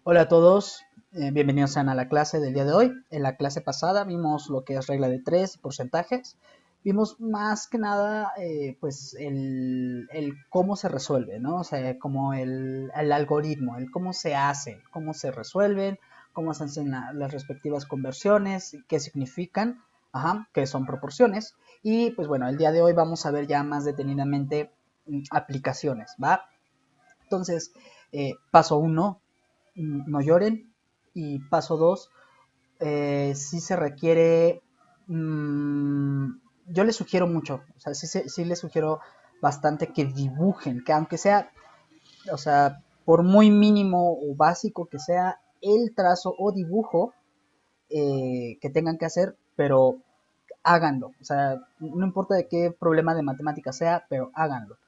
Hola a todos, bienvenidos sean a la clase del día de hoy. En la clase pasada vimos lo que es regla de tres y porcentajes. Vimos más que nada pues el cómo se resuelve, ¿no? O sea, como el algoritmo, el cómo se hace, cómo se resuelven, cómo se hacen las respectivas conversiones, qué significan, ajá, qué son proporciones. Y pues bueno, el día de hoy vamos a ver ya más detenidamente aplicaciones, ¿va? Entonces, paso uno, no lloren. Y paso 2, sí se requiere, mmm, yo les sugiero mucho, o sea, sí les sugiero bastante que dibujen, que aunque sea, o sea, por muy mínimo o básico que sea el trazo o dibujo que tengan que hacer, pero háganlo, o sea, no importa de qué problema de matemática sea, pero háganlo.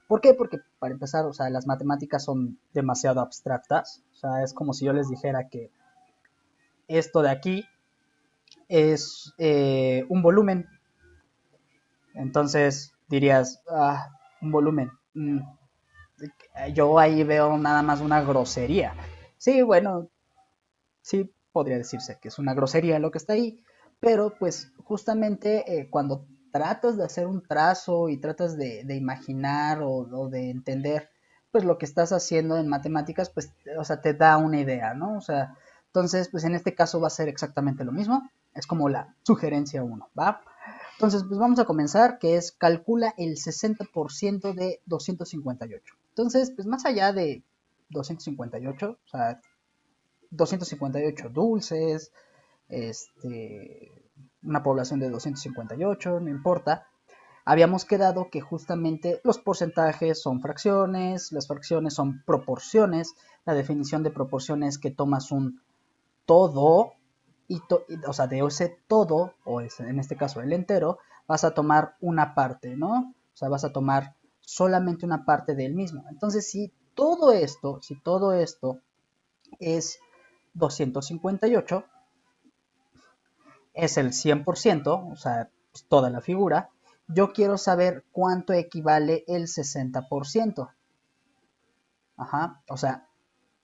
¿Por qué? Porque para empezar, o sea, las matemáticas son demasiado abstractas, o sea, es como si yo les dijera que esto de aquí es un volumen. Entonces dirías, un volumen. Yo ahí veo nada más una grosería. Sí, bueno, sí podría decirse que es una grosería lo que está ahí, pero pues justamente cuando tratas de hacer un trazo y tratas de imaginar o de entender pues lo que estás haciendo en matemáticas, pues, o sea, te da una idea, ¿no? O sea, entonces, pues en este caso va a ser exactamente lo mismo, es como la sugerencia uno, ¿va? Entonces, pues vamos a comenzar, que es calcula el 60% de 258. Entonces, pues más allá de 258, o sea, 258 dulces, una población de 258, no importa. Habíamos quedado que justamente los porcentajes son fracciones, las fracciones son proporciones, la definición de proporciones es que tomas un todo o sea, de ese todo, o en este caso el entero, vas a tomar una parte, ¿no? O sea, vas a tomar solamente una parte del mismo. Entonces, si todo esto es 258, es el 100%, o sea, pues, toda la figura, yo quiero saber cuánto equivale el 60%. Ajá, o sea,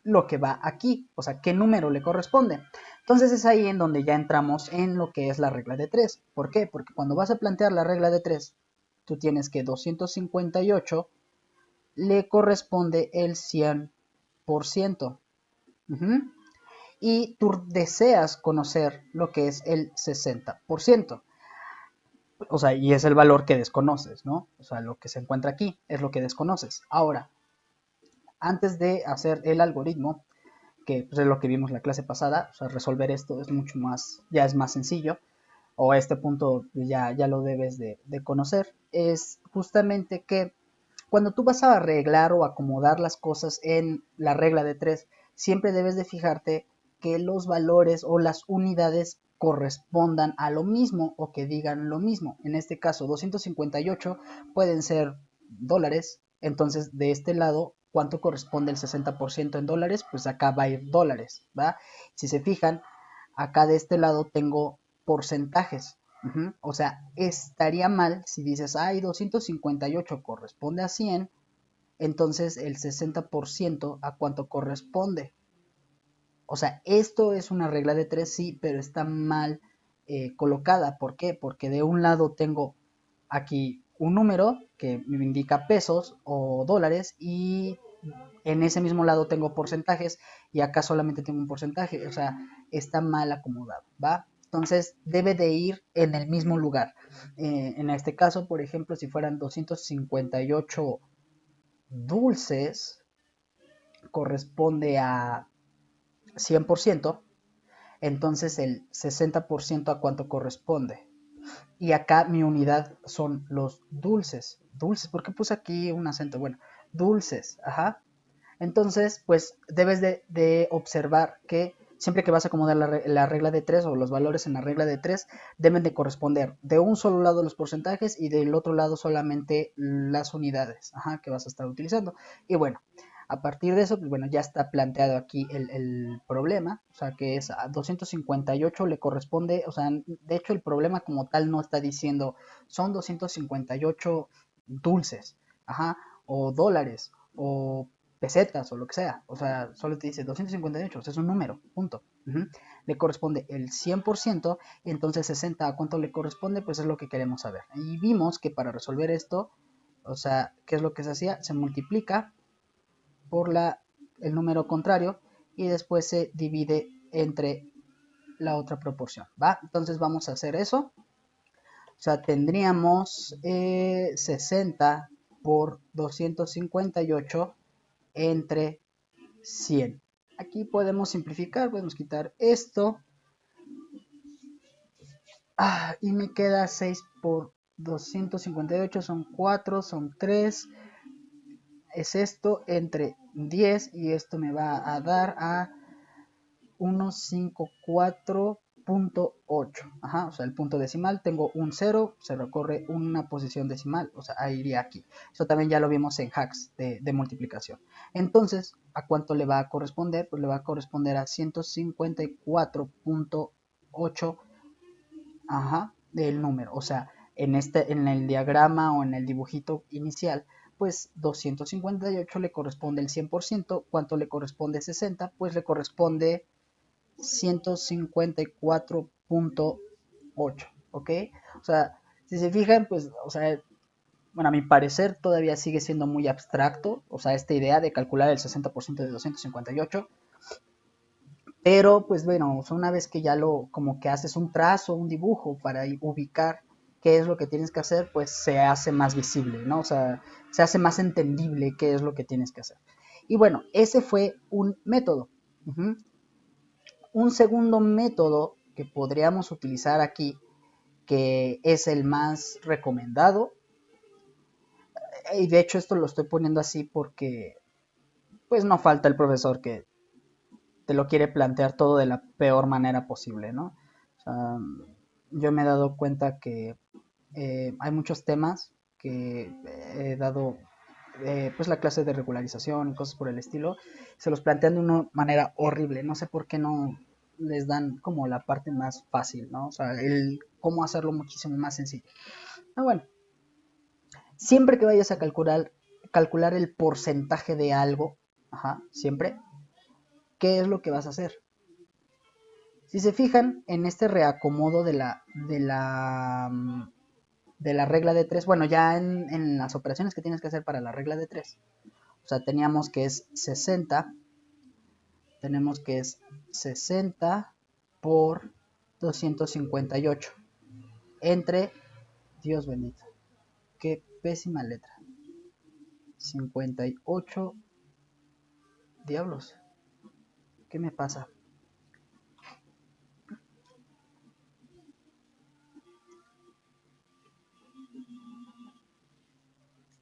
lo que va aquí, o sea, qué número le corresponde. Entonces es ahí en donde ya entramos en lo que es la regla de 3. ¿Por qué? Porque cuando vas a plantear la regla de 3, tú tienes que 258 le corresponde el 100%. Uh-huh. Y tú deseas conocer lo que es el 60%. O sea, y es el valor que desconoces, ¿no? O sea, lo que se encuentra aquí es lo que desconoces. Ahora, antes de hacer el algoritmo, que pues, es lo que vimos en la clase pasada, o sea, resolver esto es mucho más, ya es más sencillo, o a este punto ya lo debes de conocer, es justamente que cuando tú vas a arreglar o acomodar las cosas en la regla de 3, siempre debes de fijarte que los valores o las unidades correspondan a lo mismo o que digan lo mismo. En este caso, 258 pueden ser dólares, entonces de este lado, ¿cuánto corresponde el 60% en dólares? Pues acá va a ir dólares, ¿va? Si se fijan, acá de este lado tengo porcentajes. O sea, estaría mal si dices, ay, 258 corresponde a 100, entonces el 60% a cuánto corresponde. O sea, esto es una regla de 3 sí, pero está mal colocada. ¿Por qué? Porque de un lado tengo aquí un número que me indica pesos o dólares y en ese mismo lado tengo porcentajes y acá solamente tengo un porcentaje, o sea, está mal acomodado, ¿va? Entonces debe de ir en el mismo lugar. En este caso, por ejemplo, si fueran 258 dulces, corresponde a 100%, entonces el 60% a cuánto corresponde. Y acá mi unidad son los dulces. Dulces, ¿por qué puse aquí un acento? Bueno, dulces, ajá. Entonces, pues debes de observar que siempre que vas a acomodar la regla de 3 o los valores en la regla de 3 deben de corresponder de un solo lado los porcentajes y del otro lado solamente las unidades, ajá, que vas a estar utilizando. Y bueno, a partir de eso, pues bueno, ya está planteado aquí el problema, o sea, que es a 258 le corresponde, o sea, de hecho el problema como tal no está diciendo son 258 dulces, ajá, o dólares, o pesetas o lo que sea. O sea, solo te dice 258, o sea, es un número, punto. Le corresponde el 100%, y entonces 60, ¿a cuánto le corresponde? Pues es lo que queremos saber. Y vimos que para resolver esto, o sea, ¿qué es lo que se hacía? Se multiplica por el número contrario y después se divide entre la otra proporción, ¿va? Entonces vamos a hacer eso. O sea, tendríamos 60 por 258 entre 100. Aquí podemos simplificar, podemos quitar esto. Y me queda 6 por 258, son 4, son 3. Es esto entre 10 y esto me va a dar a 154.8. Ajá, o sea, el punto decimal, tengo un 0, se recorre una posición decimal, o sea, ahí iría aquí. Eso también ya lo vimos en hacks de multiplicación. Entonces, ¿a cuánto le va a corresponder? Pues le va a corresponder a 154.8, ajá, del número. O sea, en el diagrama o en el dibujito inicial, pues 258 le corresponde el 100%. ¿Cuánto le corresponde 60? Pues le corresponde 154.8, ¿ok? O sea, si se fijan, pues, o sea, bueno, a mi parecer todavía sigue siendo muy abstracto, o sea, esta idea de calcular el 60% de 258, pero pues bueno, o sea, una vez que ya como que haces un trazo, un dibujo para ubicar qué es lo que tienes que hacer, pues se hace más visible, ¿no? O sea, se hace más entendible qué es lo que tienes que hacer. Y bueno, ese fue un método. Un segundo método que podríamos utilizar aquí, que es el más recomendado, y de hecho esto lo estoy poniendo así porque pues no falta el profesor que te lo quiere plantear todo de la peor manera posible, ¿no? O sea, yo me he dado cuenta que hay muchos temas que he dado pues la clase de regularización y cosas por el estilo, se los plantean de una manera horrible. No sé por qué no les dan como la parte más fácil, ¿no? O sea, el cómo hacerlo muchísimo más sencillo. Bueno, siempre que vayas a calcular el porcentaje de algo, ajá, siempre, ¿qué es lo que vas a hacer? Si se fijan en este reacomodo de la regla de 3, bueno, ya en las operaciones que tienes que hacer para la regla de 3, o sea, teníamos que es 60, tenemos que es 60 por 258 entre, Dios bendito, qué pésima letra, 58, diablos, ¿qué me pasa?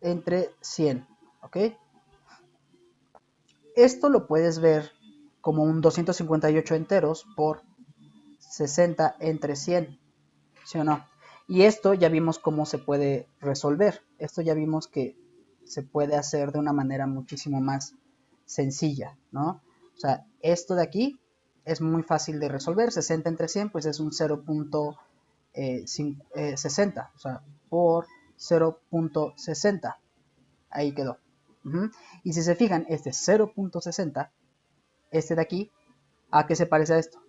Entre 100, ¿ok? Esto lo puedes ver como un 258 enteros por 60 entre 100, ¿sí o no? Y esto ya vimos cómo se puede resolver. Esto ya vimos que se puede hacer de una manera muchísimo más sencilla, ¿no? O sea, esto de aquí es muy fácil de resolver. 60 entre 100, pues es un 0.60, o sea, por 0.60. Ahí quedó. Y si se fijan, este 0.60, este de aquí, ¿a qué se parece a esto?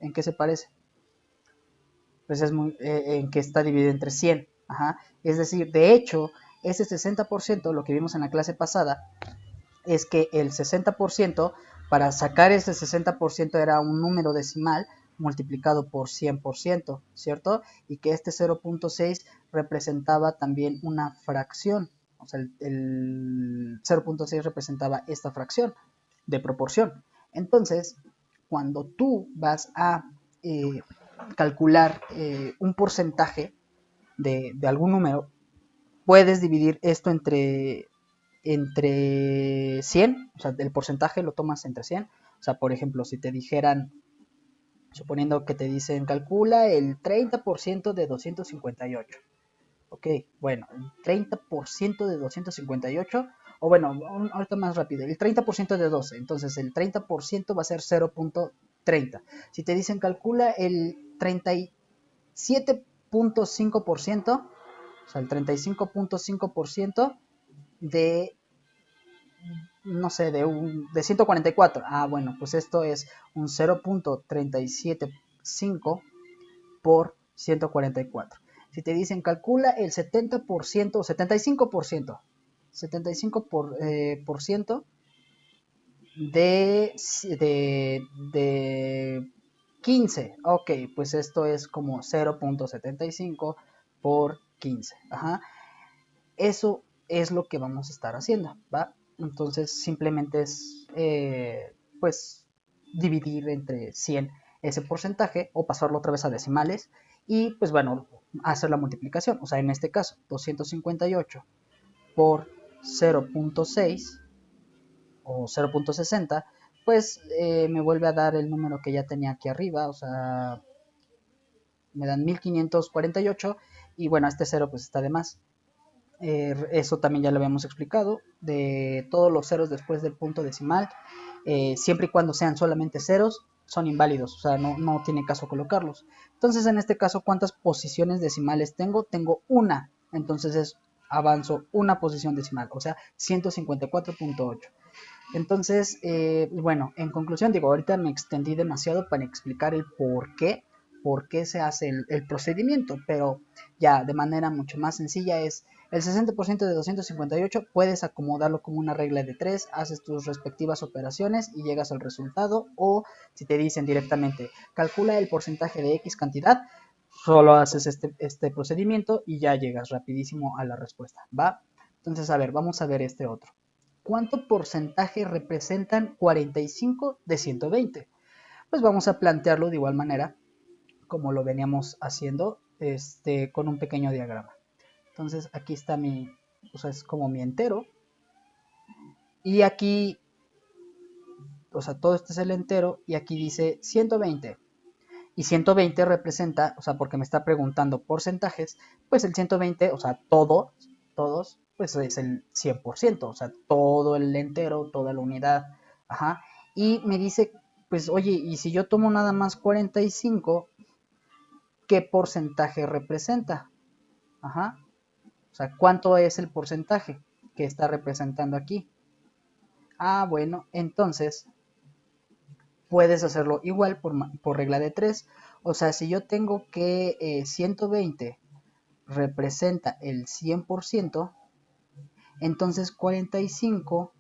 ¿En qué se parece? Pues es en que está dividido entre 100. Ajá. Es decir, de hecho, ese 60%, lo que vimos en la clase pasada, es que el 60%, para sacar ese 60% era un número decimal multiplicado por 100%, ¿cierto? Y que este 0.6 representaba también una fracción. O sea, el 0.6 representaba esta fracción de proporción. Entonces, cuando tú vas a calcular un porcentaje de algún número, puedes dividir esto entre 100, o sea, el porcentaje lo tomas entre 100. O sea, por ejemplo, si te dijeran, suponiendo que te dicen, calcula el 30% de 258. Ok, bueno, el 30% de 258, o bueno, ahorita más rápido, el 30% de 12, entonces el 30% va a ser 0.30. Si te dicen calcula el 37.5%, o sea, el 35.5% de no sé, de 144. Ah, bueno, pues esto es un 0.375 por 144. Si te dicen calcula el 70% o 75%, 75% de 15. Ok, pues esto es como 0.75 por 15. Ajá. Eso es lo que vamos a estar haciendo, ¿va? Entonces simplemente es, pues, dividir entre 100 ese porcentaje o pasarlo otra vez a decimales y, pues bueno, hacer la multiplicación. O sea, en este caso, 258 por 0.6 o 0.60, pues me vuelve a dar el número que ya tenía aquí arriba, o sea, me dan 1548 y bueno, este 0 pues está de más. Eso también ya lo habíamos explicado, de todos los ceros después del punto decimal, siempre y cuando sean solamente ceros, son inválidos, o sea, no tiene caso colocarlos. Entonces, en este caso, ¿cuántas posiciones decimales tengo? Tengo una, entonces avanzo una posición decimal, o sea, 154.8. Entonces, bueno, en conclusión, digo, ahorita me extendí demasiado para explicar el por qué se hace el procedimiento, pero ya de manera mucho más sencilla es el 60% de 258, puedes acomodarlo como una regla de 3, haces tus respectivas operaciones y llegas al resultado, o si te dicen directamente, calcula el porcentaje de X cantidad, solo haces este procedimiento y ya llegas rapidísimo a la respuesta, ¿va? Entonces, a ver, vamos a ver este otro. ¿Cuánto porcentaje representan 45 de 120? Pues vamos a plantearlo de igual manera como lo veníamos haciendo, con un pequeño diagrama. Entonces aquí está o sea, es como mi entero. Y aquí, o sea, todo este es el entero y aquí dice 120. Y 120 representa, o sea, porque me está preguntando porcentajes, pues el 120, o sea, todos, pues es el 100%, o sea, todo el entero, toda la unidad, ajá. Y me dice, pues, oye, y si yo tomo nada más 45, ¿qué porcentaje representa? Ajá. O sea, ¿cuánto es el porcentaje que está representando aquí? Ah, bueno, entonces puedes hacerlo igual por regla de 3. O sea, si yo tengo que 120 representa el 100%, entonces 45,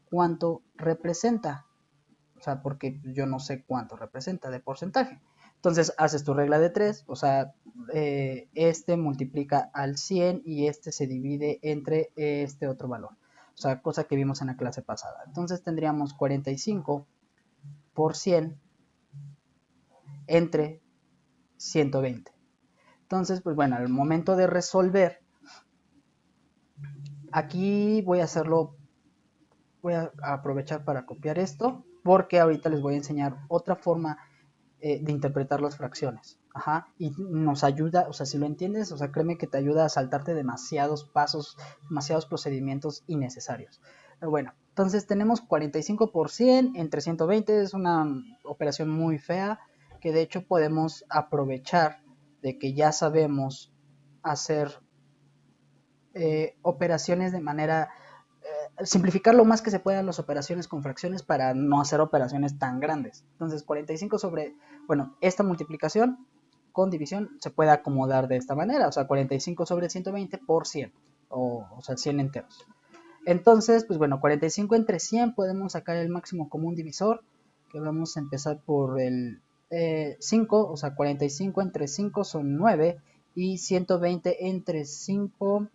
¿cuánto representa? O sea, porque yo no sé cuánto representa de porcentaje. Entonces haces tu regla de 3, o sea, este multiplica al 100 y este se divide entre este otro valor. O sea, cosa que vimos en la clase pasada. Entonces tendríamos 45 por 100 entre 120. Entonces, pues bueno, al momento de resolver, aquí voy a aprovechar para copiar esto, porque ahorita les voy a enseñar otra forma de interpretar las fracciones. Ajá, y nos ayuda, o sea, si lo entiendes, o sea, créeme que te ayuda a saltarte demasiados pasos, demasiados procedimientos innecesarios. Pero bueno, entonces tenemos 45% entre 120, es una operación muy fea, que de hecho podemos aprovechar de que ya sabemos hacer operaciones de manera simplificar lo más que se puedan las operaciones con fracciones para no hacer operaciones tan grandes. Entonces 45 sobre, bueno, esta multiplicación con división se puede acomodar de esta manera, o sea, 45 sobre 120 por 100, o sea, 100 enteros. Entonces, pues bueno, 45 entre 100 podemos sacar el máximo común divisor, que vamos a empezar por el 5, o sea, 45 entre 5 son 9, y 120 entre 5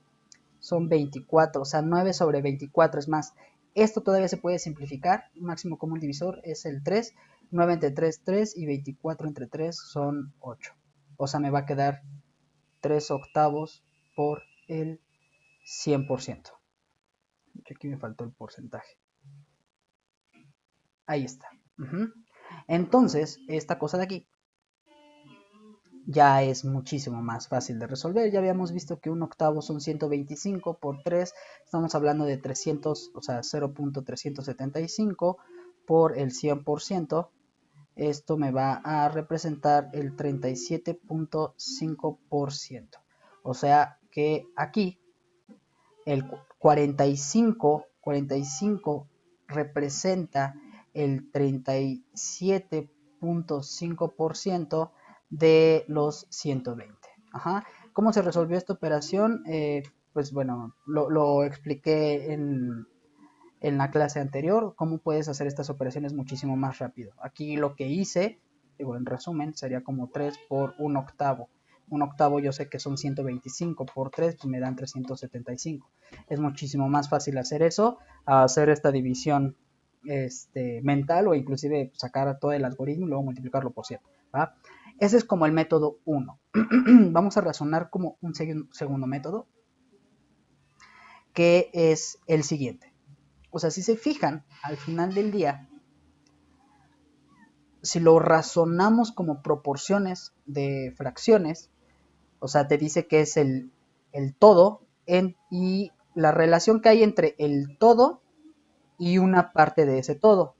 son 24, o sea, 9 sobre 24 es más. Esto todavía se puede simplificar, máximo común divisor es el 3, 9 entre 3, 3 y 24 entre 3 son 8. O sea, me va a quedar 3 octavos por el 100%. Aquí me faltó el porcentaje. Ahí está. Entonces, esta cosa de aquí ya es muchísimo más fácil de resolver. Ya habíamos visto que un octavo son 125 por 3, estamos hablando de 300, o sea, 0.375 por el 100%. Esto me va a representar el 37.5%. O sea que aquí el 45 representa el 37.5% de los 120. Ajá. ¿Cómo se resolvió esta operación? Pues bueno, lo expliqué en la clase anterior, cómo puedes hacer estas operaciones muchísimo más rápido. Aquí lo que hice, digo, en resumen, sería como 3 por un octavo. Un octavo yo sé que son 125 por 3, pues me dan 375. Es muchísimo más fácil hacer eso, a hacer esta división mental o inclusive sacar todo el algoritmo y luego multiplicarlo por 100. ¿Va? Ese es como el método 1. Vamos a razonar como un segundo método, que es el siguiente. O sea, si se fijan, al final del día, si lo razonamos como proporciones de fracciones, o sea, te dice que es el todo y la relación que hay entre el todo y una parte de ese todo,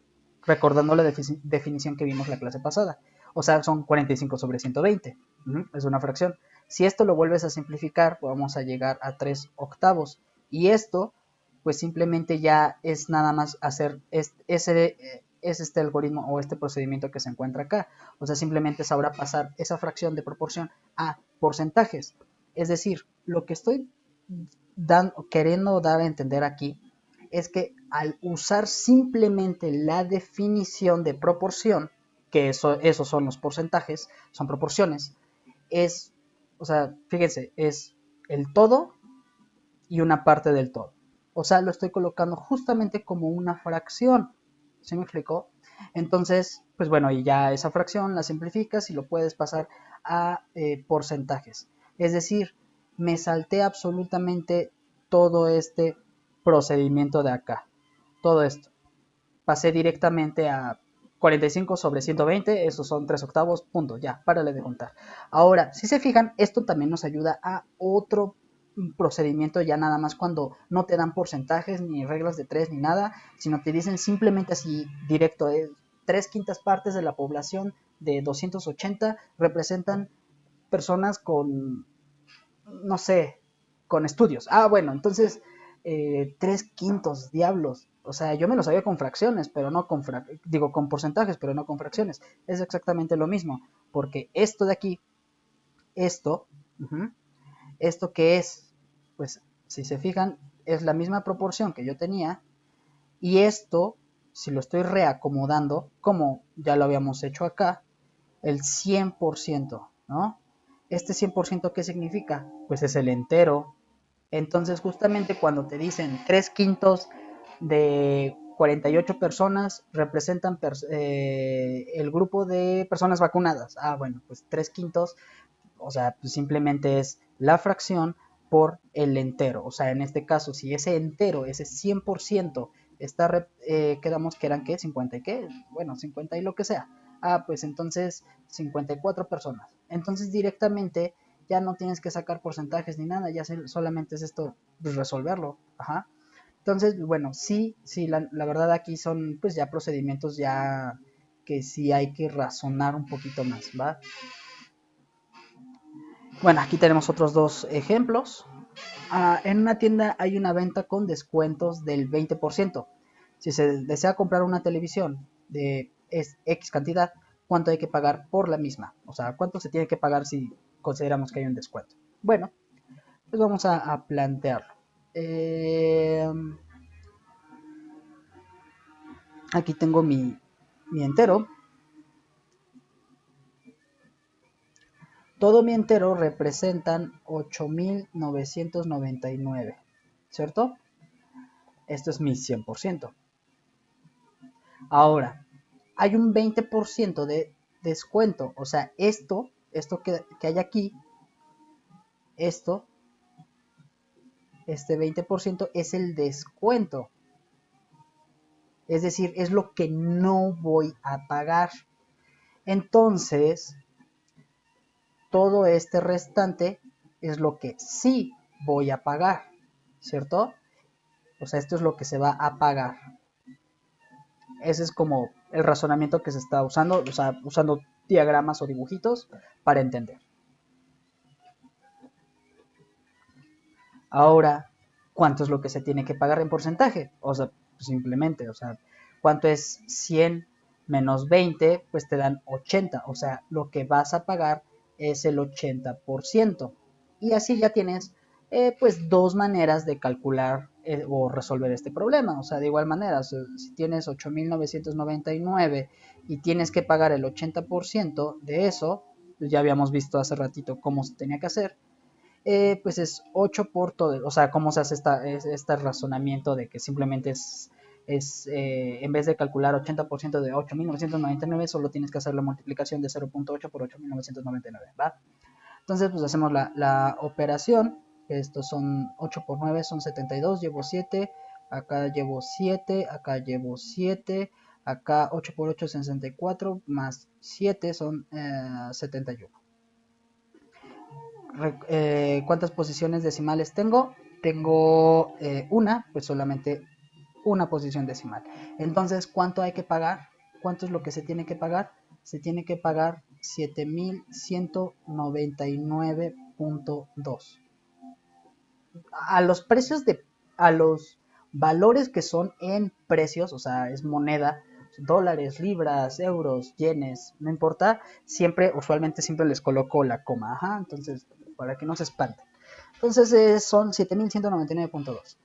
recordando la definición que vimos la clase pasada. O sea, son 45 sobre 120. Es una fracción. Si esto lo vuelves a simplificar, pues vamos a llegar a 3 octavos. Y esto, pues simplemente ya es nada más hacer este algoritmo o este procedimiento que se encuentra acá. O sea, simplemente es ahora pasar esa fracción de proporción a porcentajes. Es decir, lo que estoy queriendo dar a entender aquí es que al usar simplemente la definición de proporción, que esos son los porcentajes, son proporciones, o sea, fíjense, es el todo y una parte del todo. O sea, lo estoy colocando justamente como una fracción. ¿Sí me explicó? Entonces, pues bueno, y ya esa fracción la simplificas y lo puedes pasar a porcentajes. Es decir, me salté absolutamente todo este procedimiento de acá. Todo esto. Pasé directamente a 45 sobre 120, esos son 3 octavos, punto, ya, párale de contar. Ahora, si se fijan, esto también nos ayuda a otro procedimiento ya nada más cuando no te dan porcentajes ni reglas de 3 ni nada, sino te dicen simplemente así directo, 3/5 partes de la población de 280 representan personas con, no sé, con estudios. Ah, bueno, entonces, 3/5, diablos. O sea, yo me lo sabía con fracciones, pero no digo, con porcentajes, pero no con fracciones. Es exactamente lo mismo, porque esto de aquí, esto, esto que es, pues, si se fijan, es la misma proporción que yo tenía, y esto, si lo estoy reacomodando, como ya lo habíamos hecho acá, el 100%, ¿no? Este 100%, ¿qué significa? Pues es el entero. Entonces, justamente cuando te dicen 3/5 de 48 personas representan el grupo de personas vacunadas. Ah, bueno, pues 3/5, o sea, pues simplemente es la fracción por el entero. O sea, en este caso, si ese entero, ese 100%, quedamos que eran, ¿qué? 50 y qué, bueno, 50 y lo que sea. Ah, pues entonces 54 personas. Entonces directamente ya no tienes que sacar porcentajes ni nada, ya solamente es esto, pues resolverlo. Ajá. Entonces, bueno, sí, la verdad aquí son pues ya procedimientos ya que sí hay que razonar un poquito más, ¿va? Bueno, aquí tenemos otros dos ejemplos. En una tienda hay una venta con descuentos del 20%. Si se desea comprar una televisión de X cantidad, ¿cuánto hay que pagar por la misma? O sea, ¿cuánto se tiene que pagar si consideramos que hay un descuento? Bueno, pues vamos a plantearlo. Aquí tengo mi entero. Todo mi entero representan 8.999, ¿cierto? Esto es mi 100%. Ahora, hay un 20% de descuento. O sea, esto que hay aquí, esto, este 20% es el descuento. Es decir, es lo que no voy a pagar. Entonces, todo este restante es lo que sí voy a pagar, ¿cierto? O sea, esto es lo que se va a pagar. Ese es como el razonamiento que se está usando, o sea, usando diagramas o dibujitos para entender. Ahora, ¿cuánto es lo que se tiene que pagar en porcentaje? O sea, pues simplemente, o sea, ¿cuánto es 100 menos 20? Pues te dan 80, o sea, lo que vas a pagar es el 80%. Y así ya tienes pues dos maneras de calcular o resolver este problema. O sea, de igual manera, si tienes 8.999 y tienes que pagar el 80% de eso, pues ya habíamos visto hace ratito cómo se tenía que hacer, pues es 8 por todo, o sea, cómo se hace este razonamiento de que simplemente en vez de calcular 80% de 8.999, solo tienes que hacer la multiplicación de 0.8 por 8.999, ¿va? Entonces, pues hacemos la operación. Estos son 8 por 9, son 72, llevo 7, acá llevo 7, acá llevo 7, acá 8 por 8 es 64, más 7 son 71. ¿Cuántas posiciones decimales tengo? Tengo una, pues solamente una posición decimal. Entonces, ¿cuánto hay que pagar? ¿Cuánto es lo que se tiene que pagar? Se tiene que pagar 7.199.2. A los precios a los valores que son en precios, o sea, es moneda, dólares, libras, euros, yenes, no importa, usualmente siempre les coloco la coma, ajá, entonces, para que no se espanten. Entonces son 7.199.2.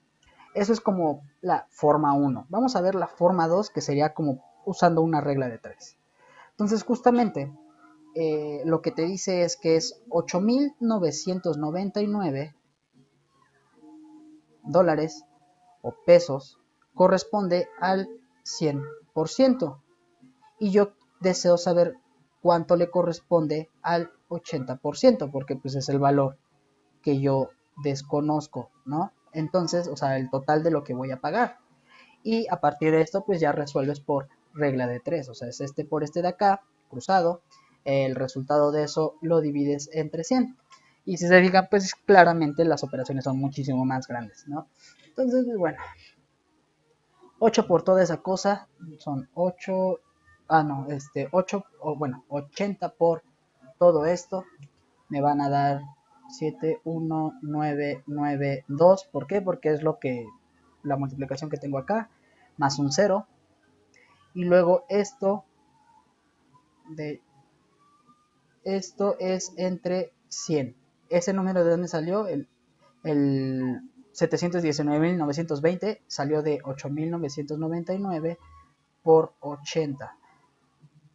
Eso es como la forma 1. Vamos a ver la forma 2, que sería como usando una regla de 3. Entonces, justamente, lo que te dice es que es 8.999 dólares o pesos corresponde al 100%. Y yo deseo saber cuánto le corresponde al 80%, porque pues es el valor que yo desconozco, ¿no? Entonces, o sea, el total de lo que voy a pagar. Y a partir de esto, pues ya resuelves por regla de 3, o sea, es este por este de acá, cruzado. El resultado de eso lo divides entre 100. Y si se fijan, pues claramente las operaciones son muchísimo más grandes, ¿no? Entonces, pues, bueno, 8 por toda esa cosa son 8, no, 8, o bueno, 80 por todo esto me van a dar 71992. ¿Por qué? Porque es la multiplicación que tengo acá, más un 0. Y luego esto es entre 100. ¿Ese número de dónde salió? El 719.920 salió de 8.999 por 80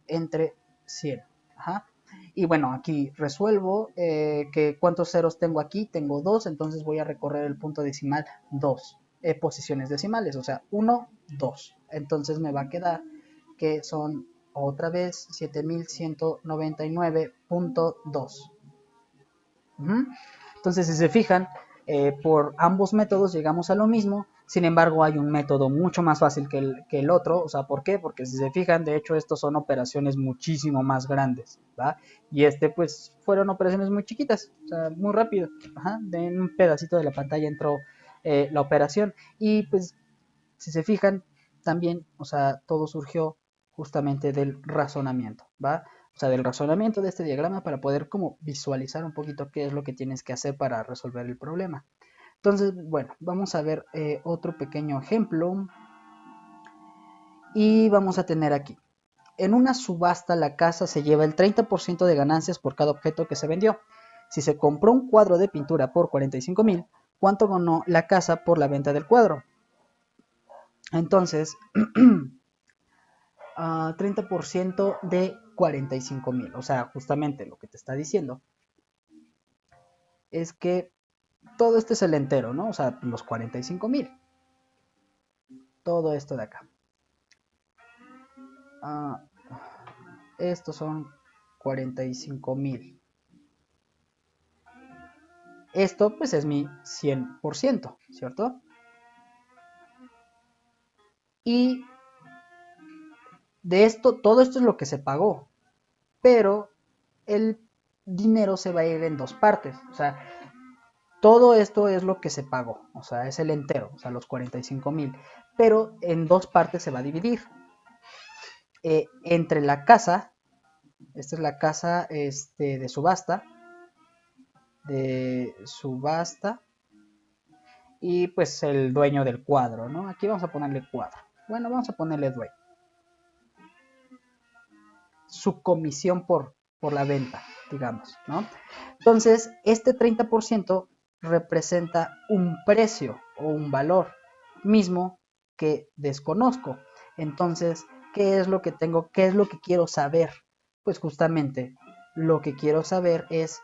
entre 100. Ajá. Y bueno, aquí resuelvo que cuántos ceros tengo aquí. Tengo 2, entonces voy a recorrer el punto decimal 2 posiciones decimales, o sea, 1, 2. Entonces me va a quedar que son otra vez 7.199.2. Entonces, si se fijan, por ambos métodos llegamos a lo mismo. Sin embargo, hay un método mucho más fácil que el otro. O sea, ¿por qué? Porque si se fijan, de hecho, estos son operaciones muchísimo más grandes, ¿va? Y pues, fueron operaciones muy chiquitas, o sea, muy rápido. Ajá, en un pedacito de la pantalla entró la operación. Y pues, si se fijan, también, o sea, todo surgió justamente del razonamiento, ¿va? O sea, del razonamiento de este diagrama para poder como visualizar un poquito qué es lo que tienes que hacer para resolver el problema. Entonces, bueno, vamos a ver otro pequeño ejemplo. Y vamos a tener aquí. En una subasta la casa se lleva el 30% de ganancias por cada objeto que se vendió. Si se compró un cuadro de pintura por 45.000, ¿cuánto ganó la casa por la venta del cuadro? Entonces, 30% de 45.000. O sea, justamente lo que te está diciendo es que todo esto es el entero, ¿no? O sea, los 45.000. Todo esto de acá. Ah, estos son 45.000. Esto pues es mi 100%, ¿cierto? Y de esto, todo esto es lo que se pagó. Pero el dinero se va a ir en dos partes. O sea, todo esto es lo que se pagó. O sea, es el entero. O sea, los 45.000. Pero en dos partes se va a dividir. Entre la casa. Esta es la casa de subasta. y pues el dueño del cuadro, ¿no? Aquí vamos a ponerle cuadro. Bueno, vamos a ponerle dueño. Su comisión por la venta, digamos, ¿no? Entonces, este 30% representa un precio o un valor mismo que desconozco. Entonces, ¿qué es lo que tengo? ¿Qué es lo que quiero saber? Pues justamente lo que quiero saber es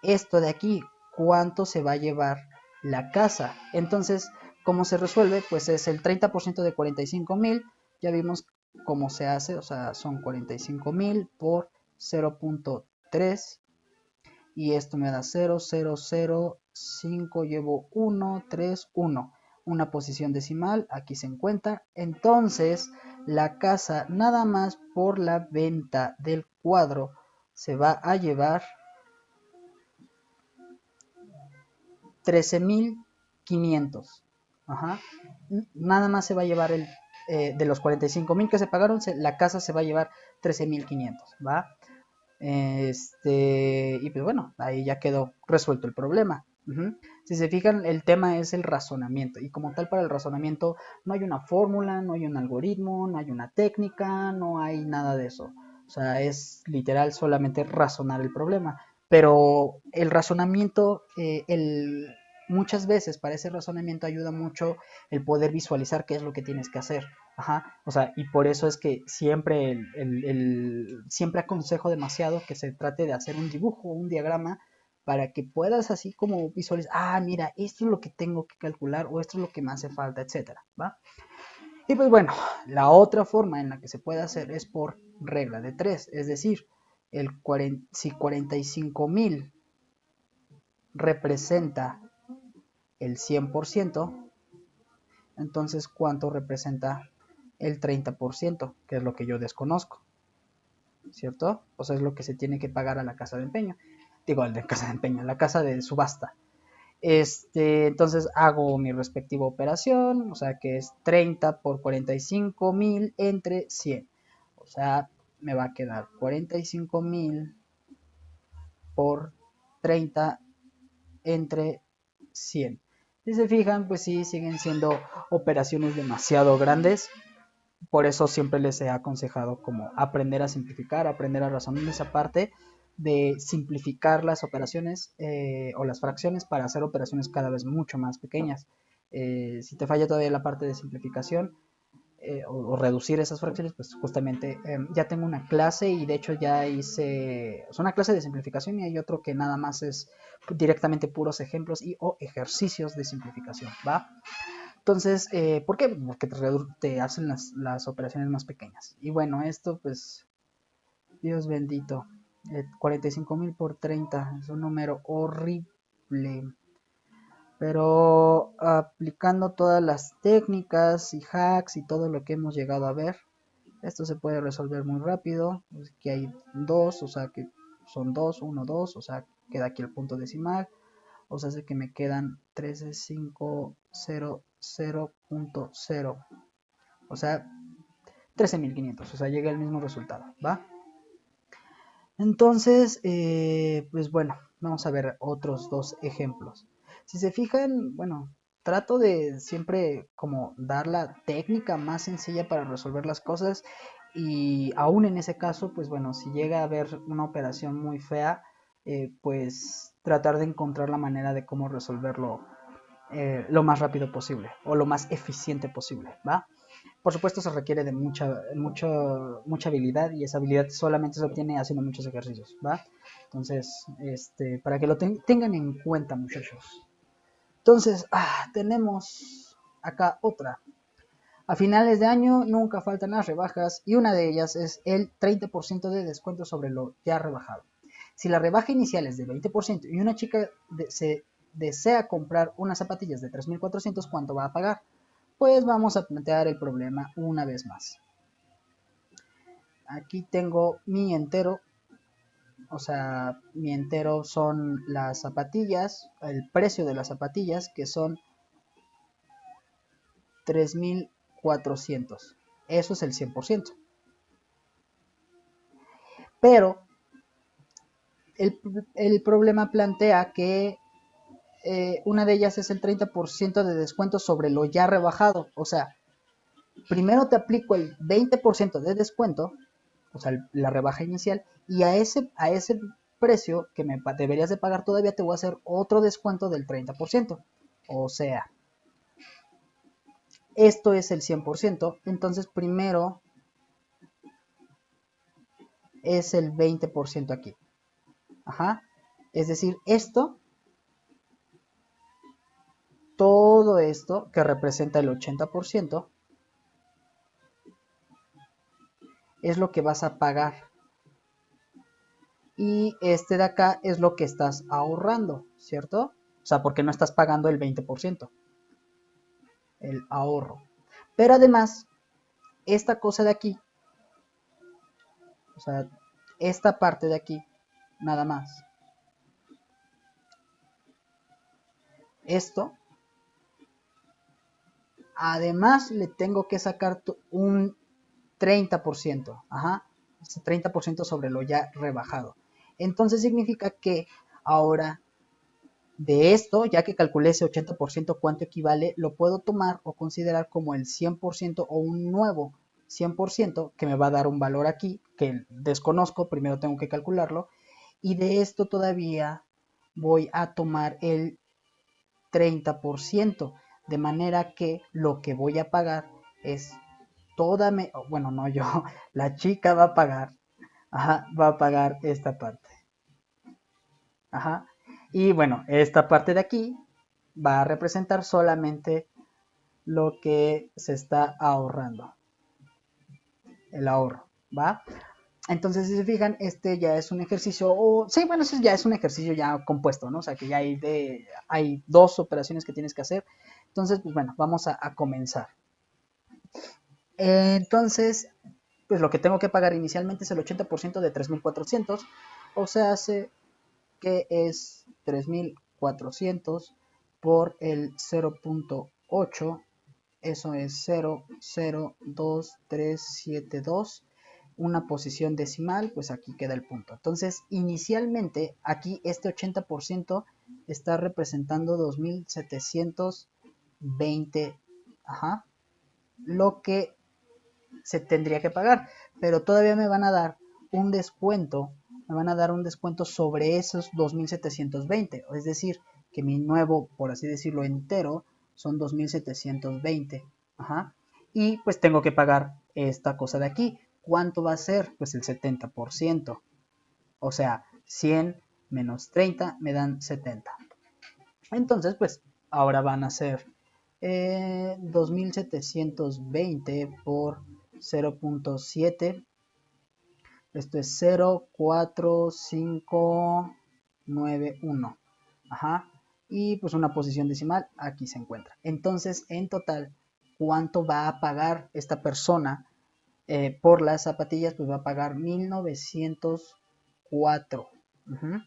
esto de aquí, cuánto se va a llevar la casa. Entonces, ¿cómo se resuelve? Pues es el 30% de 45,000. Ya vimos cómo se hace, o sea, son 45,000 por 0.3 y esto me da 0,005, llevo 1, 3, 1. Una posición decimal, aquí se encuentra. Entonces, la casa, nada más por la venta del cuadro, se va a llevar 13,500. Ajá. Nada más se va a llevar de los 45,000 que se pagaron, la casa se va a llevar 13,500, ¿va? Y pues bueno, ahí ya quedó resuelto el problema. Si se fijan, el tema es el razonamiento. Y como tal, para el razonamiento no hay una fórmula, no hay un algoritmo, no hay una técnica, no hay nada de eso. O sea, es literal solamente razonar el problema. Pero el razonamiento, muchas veces para ese razonamiento ayuda mucho el poder visualizar qué es lo que tienes que hacer. Ajá, o sea, y por eso es que siempre, siempre aconsejo demasiado que se trate de hacer un dibujo, un diagrama, para que puedas así como visualizar, mira, esto es lo que tengo que calcular o esto es lo que me hace falta, etcétera, ¿va? Y pues bueno, la otra forma en la que se puede hacer es por regla de 3, es decir, si 45,000 representa el 100%, entonces ¿cuánto representa el 30%? Que es lo que yo desconozco, ¿cierto? O sea, es lo que se tiene que pagar a la casa de empeño. Digo, al de casa de empeño, la casa de subasta. Entonces hago mi respectiva operación, o sea que es 30 por 45,000 entre 100. O sea, me va a quedar 45,000 por 30 entre 100. Si se fijan, pues sí, siguen siendo operaciones demasiado grandes. Por eso siempre les he aconsejado como aprender a simplificar, aprender a razonar en esa parte de simplificar las operaciones o las fracciones para hacer operaciones cada vez mucho más pequeñas. Si te falla todavía la parte de simplificación o reducir esas fracciones, pues justamente ya tengo una clase y de hecho ya hice una clase de simplificación y hay otro que nada más es directamente puros ejemplos y o ejercicios de simplificación, ¿va? Entonces, ¿por qué? Porque te hacen las operaciones más pequeñas. Y bueno, esto pues, Dios bendito, 45,000 por 30 es un número horrible. Pero aplicando todas las técnicas y hacks y todo lo que hemos llegado a ver, esto se puede resolver muy rápido. Aquí hay 2, o sea que son 2, 1, 2, o sea, queda aquí el punto decimal. O sea, que me quedan 13,500.0. O sea, 13,500. O sea, llega al mismo resultado, ¿va? Entonces, pues bueno, vamos a ver otros dos ejemplos. Si se fijan, bueno, trato de siempre como dar la técnica más sencilla para resolver las cosas y aún en ese caso, pues bueno, si llega a haber una operación muy fea, pues tratar de encontrar la manera de cómo resolverlo lo más rápido posible o lo más eficiente posible, ¿va? Por supuesto se requiere de mucha habilidad y esa habilidad solamente se obtiene haciendo muchos ejercicios, ¿va? Entonces, para que lo tengan en cuenta, muchachos. Entonces, tenemos acá otra. A finales de año nunca faltan las rebajas y una de ellas es el 30% de descuento sobre lo ya rebajado. Si la rebaja inicial es de 20% y una chica se desea comprar unas zapatillas de 3,400, ¿cuánto va a pagar? Pues vamos a plantear el problema una vez más. Aquí tengo mi entero, o sea, mi entero son las zapatillas, el precio de las zapatillas, que son 3,400. Eso es el 100%. Pero el problema plantea que una de ellas es el 30% de descuento sobre lo ya rebajado. O sea, primero te aplico el 20% de descuento, o sea, la rebaja inicial, y a ese precio que me deberías de pagar todavía te voy a hacer otro descuento del 30%. O sea, esto es el 100%, entonces primero es el 20% aquí. Ajá. Es decir, todo esto que representa el 80%, es lo que vas a pagar. Y este de acá es lo que estás ahorrando, ¿cierto? O sea, porque no estás pagando el 20%, el ahorro. Pero además, esta cosa de aquí, o sea, esta parte de aquí, nada más. Esto, además le tengo que sacar un 30%, ajá, 30% sobre lo ya rebajado. Entonces significa que ahora de esto, ya que calculé ese 80% cuánto equivale, lo puedo tomar o considerar como el 100% o un nuevo 100% que me va a dar un valor aquí que desconozco, primero tengo que calcularlo, y de esto todavía voy a tomar el 30%, de manera que lo que voy a pagar es bueno, no yo, la chica va a pagar, ajá, va a pagar esta parte, ajá, y bueno, esta parte de aquí va a representar solamente lo que se está ahorrando, el ahorro, ¿va? Entonces, si se fijan, este ya es un ejercicio, sí, bueno, ese ya es un ejercicio ya compuesto, ¿no? O sea, que ya hay dos operaciones que tienes que hacer. Entonces, pues bueno, vamos a comenzar. Entonces, pues lo que tengo que pagar inicialmente es el 80% de 3.400, o sea, hace que es 3.400 por el 0.8, eso es 0,02372, una posición decimal, pues aquí queda el punto. Entonces, inicialmente, aquí este 80% está representando 2.720, ajá, lo que se tendría que pagar, pero todavía me van a dar un descuento, sobre esos 2.720, es decir, que mi nuevo, por así decirlo, entero, son 2.720, ajá, y pues tengo que pagar esta cosa de aquí. ¿Cuánto va a ser? Pues el 70%, o sea, 100 menos 30 me dan 70. Entonces, pues ahora van a ser 2.720 por 0.7. Esto es 0,4591. Ajá. Y pues una posición decimal aquí se encuentra. Entonces, en total, ¿cuánto va a pagar esta persona por las zapatillas? Pues va a pagar 1.904. Ujú.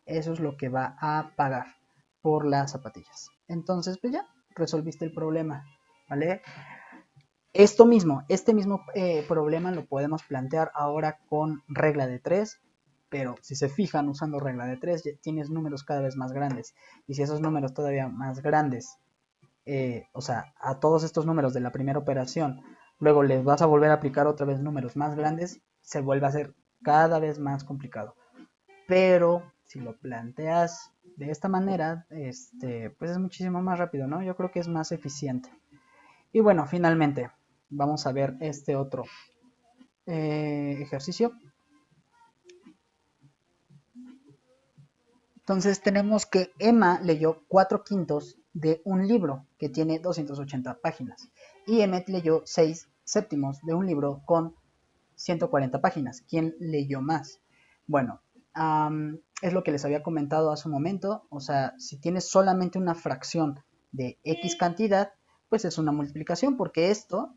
Eso es lo que va a pagar por las zapatillas. Entonces, pues ya, resolviste el problema, ¿vale? Este mismo problema lo podemos plantear ahora con regla de 3, pero si se fijan usando regla de 3 tienes números cada vez más grandes. Y si esos números todavía más grandes, o sea, a todos estos números de la primera operación, luego les vas a volver a aplicar otra vez números más grandes, se vuelve a hacer cada vez más complicado. Pero si lo planteas de esta manera, pues es muchísimo más rápido, ¿no? Yo creo que es más eficiente. Y bueno, finalmente, vamos a ver este otro ejercicio. Entonces tenemos que Emma leyó 4 quintos de un libro que tiene 280 páginas y Emmet leyó 6 séptimos de un libro con 140 páginas. ¿Quién leyó más? Bueno, es lo que les había comentado hace un momento. O sea, si tienes solamente una fracción de X cantidad, pues es una multiplicación, porque esto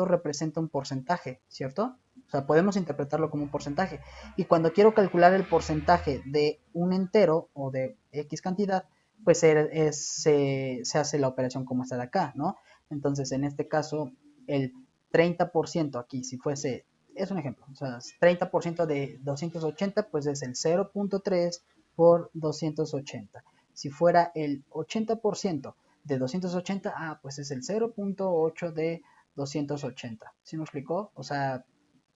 representa un porcentaje, ¿cierto? O sea, podemos interpretarlo como un porcentaje. Y cuando quiero calcular el porcentaje de un entero o de X cantidad, pues se hace la operación como está de acá, ¿no? Entonces, en este caso, el 30% aquí, si fuese, es un ejemplo, o sea, 30% de 280, pues es el 0.3 por 280. Si fuera el 80% de 280, pues es el 0.8 de 280. ¿Sí me explicó? O sea,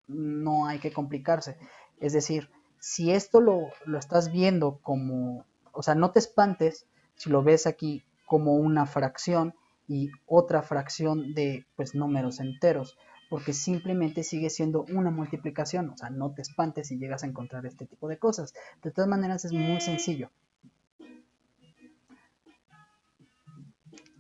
no hay que complicarse. Es decir, si esto lo estás viendo como, o sea, no te espantes si lo ves aquí como una fracción y otra fracción de pues números enteros, porque simplemente sigue siendo una multiplicación. O sea, no te espantes si llegas a encontrar este tipo de cosas. De todas maneras es muy sencillo.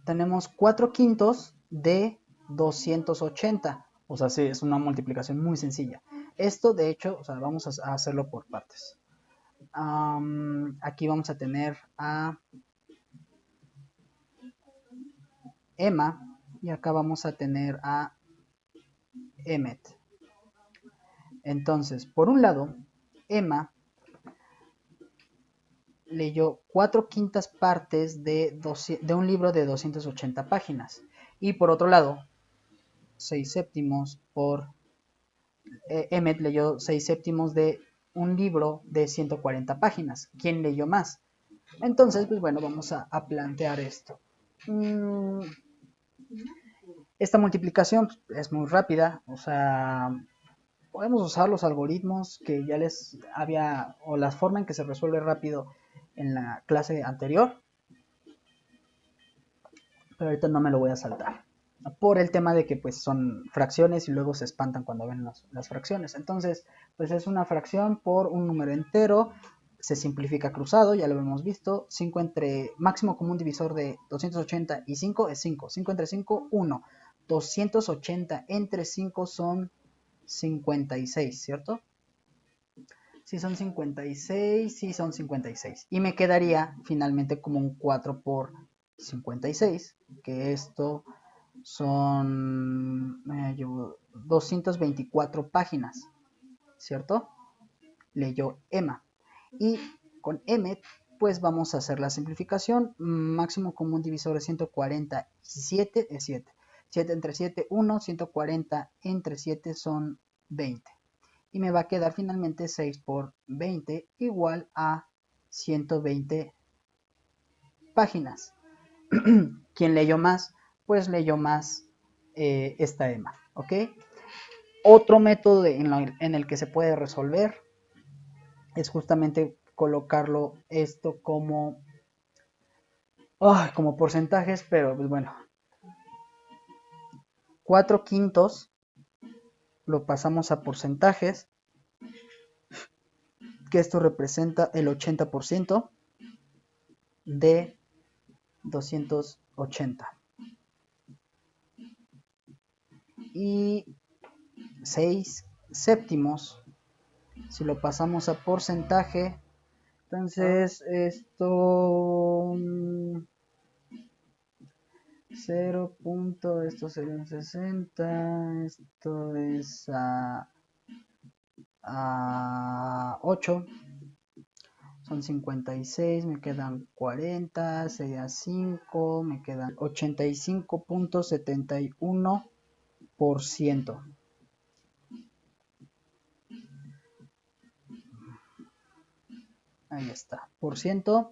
Tenemos 4 quintos de 280. O sea, sí, es una multiplicación muy sencilla. Esto, de hecho, o sea, vamos a hacerlo por partes. Aquí vamos a tener a Emma y acá vamos a tener a Emmet. Entonces, por un lado, Emma leyó 4 quintas partes de un libro de 280 páginas. Y por otro lado, 6 séptimos por Emmet leyó 6 séptimos de un libro de 140 páginas. ¿Quién leyó más? Entonces, pues bueno, vamos a plantear esto. Esta multiplicación es muy rápida, o sea, podemos usar los algoritmos que ya les había, o la forma en que se resuelve rápido en la clase anterior, pero ahorita no me lo voy a saltar, por el tema de que pues son fracciones y luego se espantan cuando ven las fracciones. Entonces, pues es una fracción por un número entero, se simplifica cruzado, ya lo hemos visto. 5 entre máximo común divisor de 280 y 5 es 5. 5 entre 5, 1. 280 entre 5 son 56, ¿cierto? Sí son 56, sí son 56. Y me quedaría finalmente como un 4 por 56, que esto son 224 páginas, ¿cierto? Leyó Emma. Y con M, pues vamos a hacer la simplificación. Máximo común divisor de 147 es 7. 7 entre 7, 1. 140 entre 7 son 20. Y me va a quedar finalmente 6 por 20 igual a 120 páginas. ¿Quién leyó más? Pues leyó más esta Emma, ¿ok? Otro método en el que se puede resolver es justamente colocarlo esto como porcentajes, pero pues bueno, 4 quintos lo pasamos a porcentajes, que esto representa el 80% de 280. Y 6 séptimos, si lo pasamos a porcentaje, entonces esto 0. Esto sería 60, esto es a 8, son 56, me quedan 40, sería 5, me quedan 85.71%. Ahí está, por ciento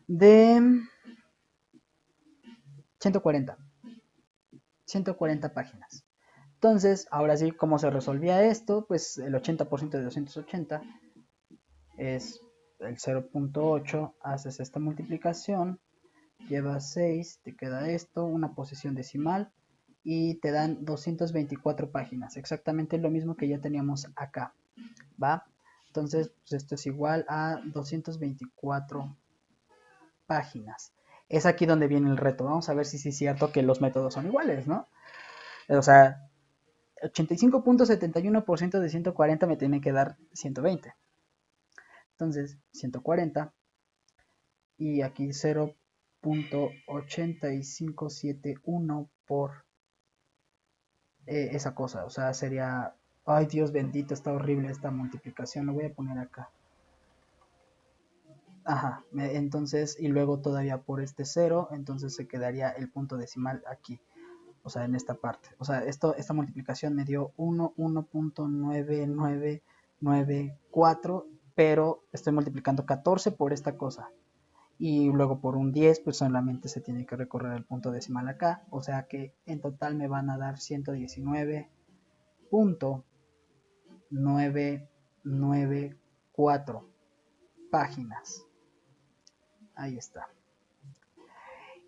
de 140. 140 páginas. Entonces, ahora sí, ¿cómo se resolvía esto? Pues el 80% de 280 es el 0.8, haces esta multiplicación, llevas 6, te queda esto, una posición decimal, y te dan 224 páginas, exactamente lo mismo que ya teníamos acá, ¿va? Entonces, pues esto es igual a 224 páginas. Es aquí donde viene el reto. Vamos a ver si sí es cierto que los métodos son iguales, ¿no? O sea, 85.71% de 140 me tiene que dar 120. Entonces, 140 y aquí 0.8571 por esa cosa. O sea, sería... Ay, Dios bendito, está horrible esta multiplicación. Lo voy a poner acá. Ajá, entonces, y luego todavía por este 0, entonces se quedaría el punto decimal aquí. O sea, en esta parte. O sea, esta multiplicación me dio 1.9994, pero estoy multiplicando 14 por esta cosa. y luego por un 10 pues solamente se tiene que recorrer el punto decimal acá, o sea que en total me van a dar 119.994 páginas. Ahí está.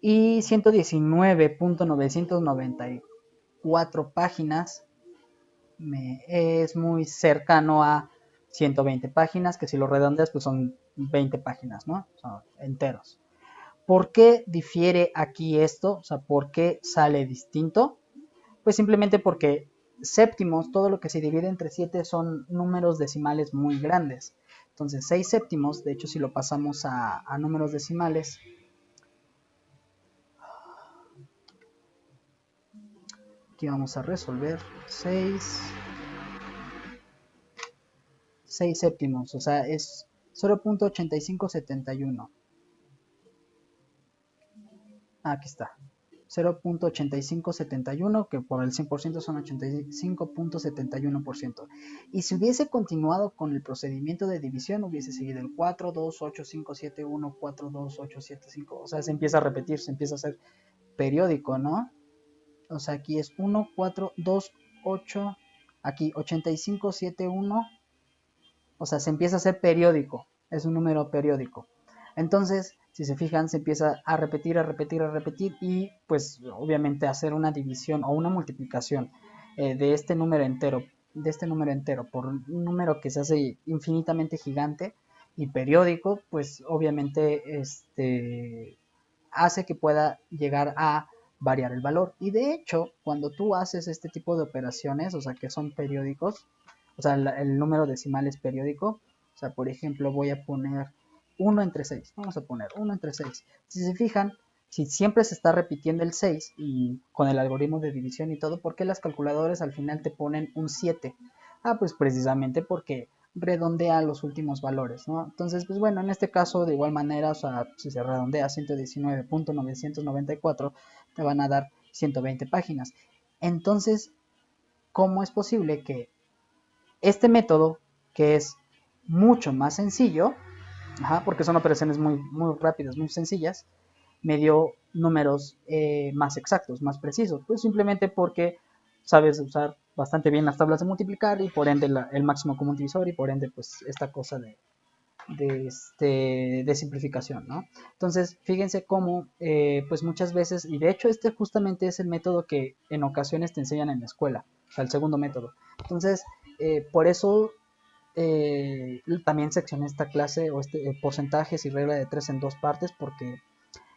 Y 119.994 páginas es muy cercano a 120 páginas, que si lo redondeas pues son 20 páginas, ¿no? Son enteros. ¿Por qué difiere aquí esto? O sea, ¿por qué sale distinto? Pues simplemente porque séptimos, todo lo que se divide entre 7 son números decimales muy grandes. Entonces 6 séptimos, de hecho si lo pasamos a números decimales, aquí vamos a resolver 6 séptimos, o sea, es 0.8571. Aquí está. 0.8571, que por el 100% son 85.71%. Y si hubiese continuado con el procedimiento de división, hubiese seguido el 4, 2, 8, 5, 7, 1, 4, 2, 8, 7, 5. O sea, se empieza a repetir, se empieza a hacer periódico, ¿no? O sea, aquí es 1, 4, 2, 8, aquí 85, 7, 1. O sea, se empieza a hacer periódico, es un número periódico. Entonces, si se fijan, se empieza a repetir, a repetir, a repetir y pues obviamente hacer una división o una multiplicación de este número entero, por un número que se hace infinitamente gigante y periódico, pues obviamente hace que pueda llegar a variar el valor. Y de hecho, cuando tú haces este tipo de operaciones, o sea, que son periódicos, o sea, el número decimal es periódico, o sea, por ejemplo, voy a poner 1 entre 6, vamos a poner 1 entre 6. Si se fijan, si siempre se está repitiendo el 6 y con el algoritmo de división y todo, ¿por qué las calculadoras al final te ponen un 7? Ah, pues precisamente porque redondea los últimos valores, ¿no? Entonces, pues bueno, en este caso de igual manera, o sea, si se redondea 119.994, te van a dar 120 páginas. Entonces, ¿cómo es posible que este método, que es mucho más sencillo, porque son operaciones muy, muy rápidas, muy sencillas, me dio números más exactos, más precisos? Pues simplemente porque sabes usar bastante bien las tablas de multiplicar y por ende el máximo común divisor y por ende pues esta cosa de simplificación, ¿no? Entonces, fíjense cómo, pues muchas veces, y de hecho este justamente es el método que en ocasiones te enseñan en la escuela, o sea, el segundo método. Entonces, por eso también seccioné esta clase o porcentajes y regla de 3 en 2 partes, porque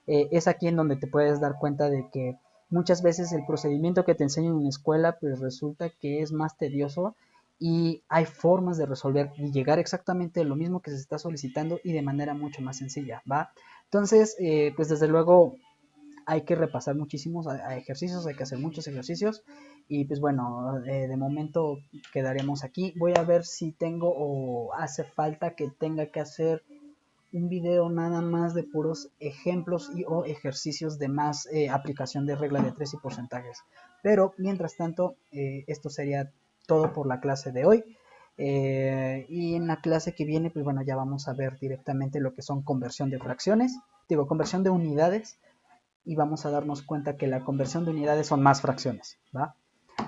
es aquí en donde te puedes dar cuenta de que muchas veces el procedimiento que te enseñan en la escuela pues resulta que es más tedioso y hay formas de resolver y llegar exactamente a lo mismo que se está solicitando y de manera mucho más sencilla, ¿va? Entonces, pues desde luego hay que repasar muchísimos ejercicios, hay que hacer muchos ejercicios y pues bueno, de momento quedaremos aquí. Voy a ver si tengo o hace falta que tenga que hacer un video nada más de puros ejemplos y o ejercicios de más aplicación de regla de 3 y porcentajes. Pero mientras tanto, esto sería todo por la clase de hoy. Y en la clase que viene, pues bueno, ya vamos a ver directamente lo que son conversión de fracciones, conversión de unidades, y vamos a darnos cuenta que la conversión de unidades son más fracciones, ¿va?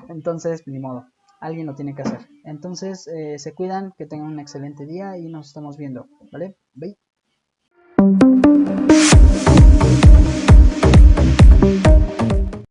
Entonces, ni modo, alguien lo tiene que hacer. Entonces, se cuidan, que tengan un excelente día y nos estamos viendo, ¿vale? Bye.